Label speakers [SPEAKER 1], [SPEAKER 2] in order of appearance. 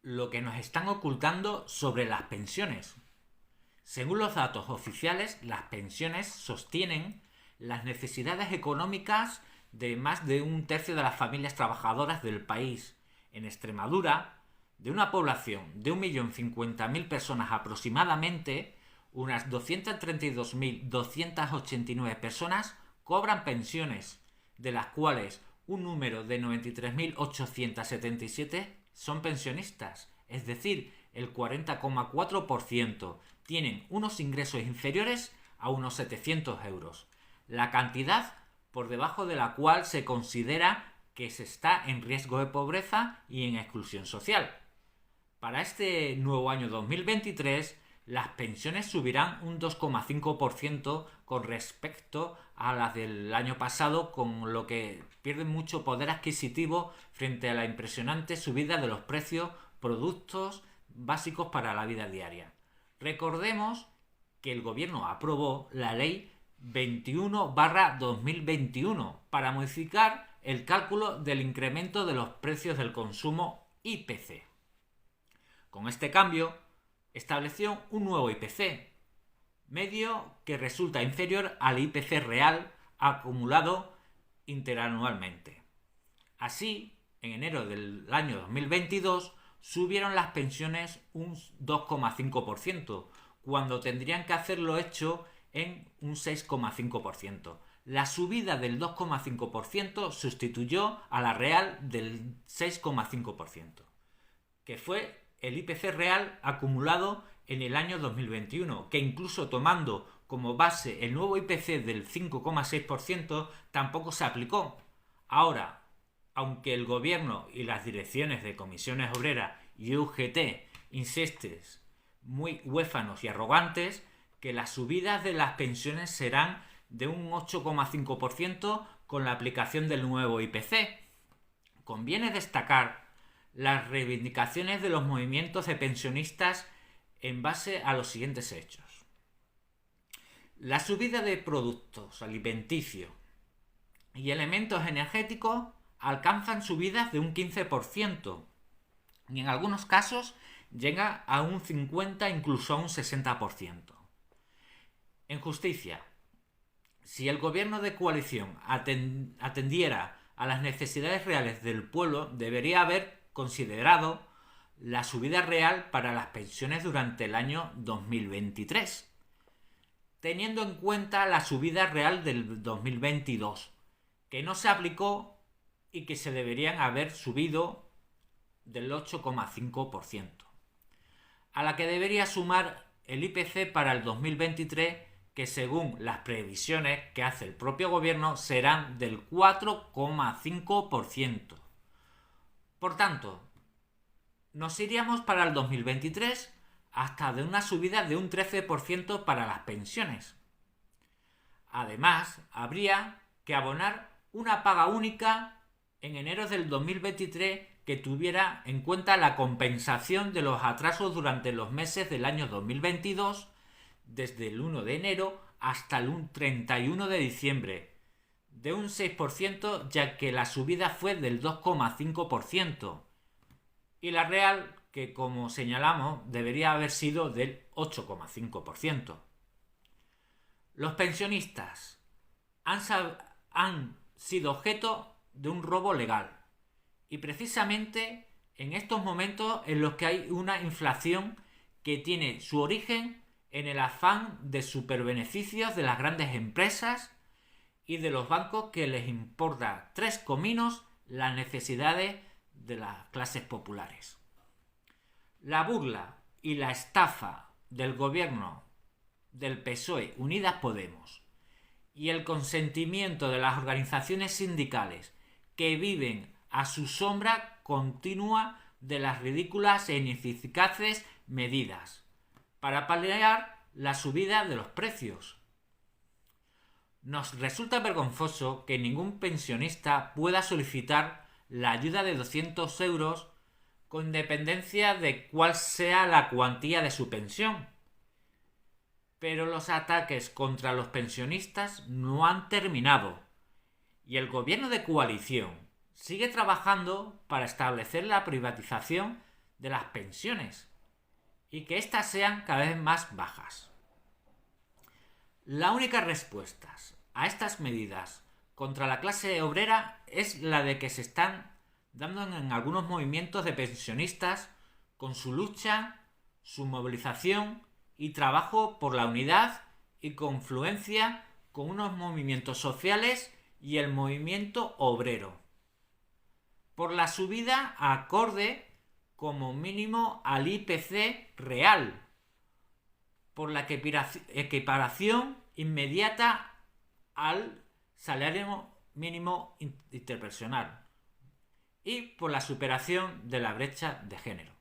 [SPEAKER 1] lo que nos están ocultando sobre las pensiones. Según los datos oficiales, las pensiones sostienen las necesidades económicas de más de un tercio de las familias trabajadoras del país. En Extremadura, de una población de 1.050.000 personas aproximadamente, unas 232.289 personas cobran pensiones, de las cuales un número de 93.877 son pensionistas, es decir, el 40,4% tienen unos ingresos inferiores a unos 700 euros, la cantidad por debajo de la cual se considera que se está en riesgo de pobreza y en exclusión social. Para este nuevo año 2023, las pensiones subirán un 2,5% con respecto a las del año pasado, con lo que pierden mucho poder adquisitivo frente a la impresionante subida de los precios productos básicos para la vida diaria. Recordemos que el gobierno aprobó la ley 21/2021 para modificar el cálculo del incremento de los precios del consumo IPC. Con este cambio, estableció un nuevo IPC, medio que resulta inferior al IPC real acumulado interanualmente. Así, en enero del año 2022, subieron las pensiones un 2,5%, cuando tendrían que hacerlo hecho en un 6,5%. La subida del 2,5% sustituyó a la real del 6,5%, que fue el IPC real acumulado en el año 2021, que incluso tomando como base el nuevo IPC del 5,6% tampoco se aplicó. Ahora, aunque el gobierno y las direcciones de comisiones obreras y UGT insisten, muy huérfanos y arrogantes, que las subidas de las pensiones serán de un 8,5% con la aplicación del nuevo IPC. Conviene destacar las reivindicaciones de los movimientos de pensionistas en base a los siguientes hechos. La subida de productos alimenticios y elementos energéticos alcanzan subidas de un 15% y en algunos casos llega a un 50, incluso a un 60%. En justicia, si el gobierno de coalición atendiera a las necesidades reales del pueblo, debería haber considerado la subida real para las pensiones durante el año 2023, teniendo en cuenta la subida real del 2022, que no se aplicó y que se deberían haber subido del 8,5%, a la que debería sumar el IPC para el 2023, que según las previsiones que hace el propio gobierno serán del 4,5%. Por tanto, nos iríamos para el 2023 hasta de una subida de un 13% para las pensiones. Además, habría que abonar una paga única en enero del 2023 que tuviera en cuenta la compensación de los atrasos durante los meses del año 2022, desde el 1 de enero hasta el 31 de diciembre, de un 6%, ya que la subida fue del 2,5%, y la real, que como señalamos, debería haber sido del 8,5%. Los pensionistas han sido objeto de un robo legal, y precisamente en estos momentos en los que hay una inflación que tiene su origen en el afán de superbeneficios de las grandes empresas y de los bancos, que les importa tres cominos las necesidades de las clases populares. La burla y la estafa del gobierno del PSOE Unidas Podemos y el consentimiento de las organizaciones sindicales que viven a su sombra continua de las ridículas e ineficaces medidas para paliar la subida de los precios. Nos resulta vergonzoso que ningún pensionista pueda solicitar la ayuda de 200 euros con independencia de cuál sea la cuantía de su pensión. Pero los ataques contra los pensionistas no han terminado y el gobierno de coalición sigue trabajando para establecer la privatización de las pensiones y que éstas sean cada vez más bajas. La única respuesta a estas medidas contra la clase obrera es la de que se están dando en algunos movimientos de pensionistas con su lucha, su movilización y trabajo por la unidad y confluencia con unos movimientos sociales y el movimiento obrero, por la subida acorde como mínimo al IPC real, por la equiparación inmediata al salario mínimo interprofesional y por la superación de la brecha de género.